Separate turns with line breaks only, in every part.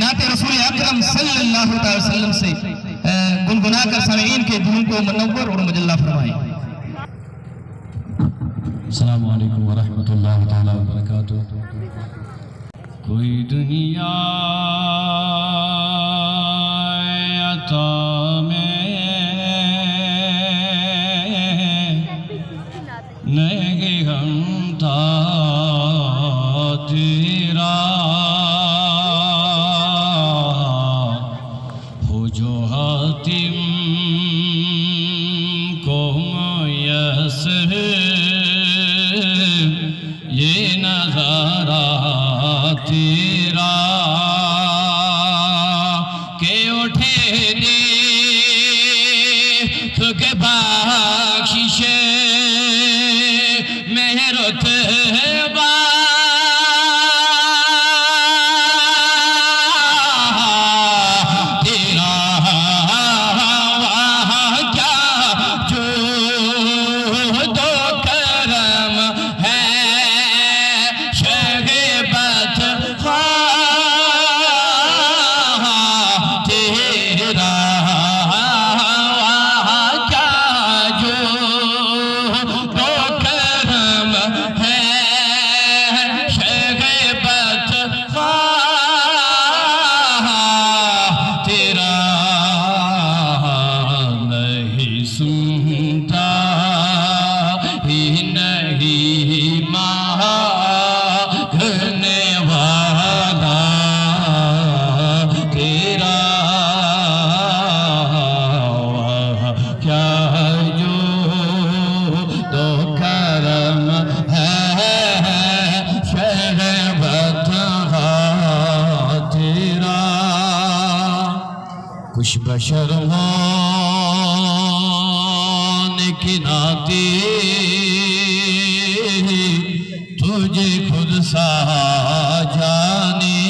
नाते रसूल अकरम सल्लल्लाहु अलैहि वसल्लम से गुनगुना कर सामीईन के दिलों को मुनव्वर और मुजल्ला फरमाएं।
अस्सलामु अलैकुम व रहमतुल्लाहि तआला व बरकातुहू। कोई दुनिया अता में नहीं हम था तेरा हो जो हातिम को मुयस्सर ये नज़ारा तेरा के उठे देख के बख्शिशे मेहरतबा तेरा वहाँ क्या जो दो करम है शगबत तेरा वहाँ क्या जो दो करम है शगबत तेरा नहीं सुनता ही नहीं मांगने वाला तेरा क्या जो दो करम है शरबत तेरा कुछ बशर होने के नाते तुझे खुद सा जाने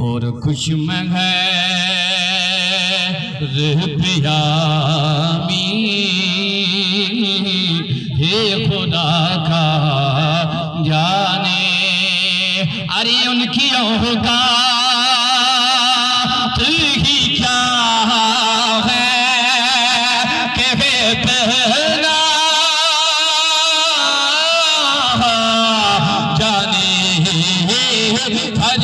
और कुछ पियामी हे खुदा का जाने अरे उनकी औकात ही क्या है कि बेपना जाने हर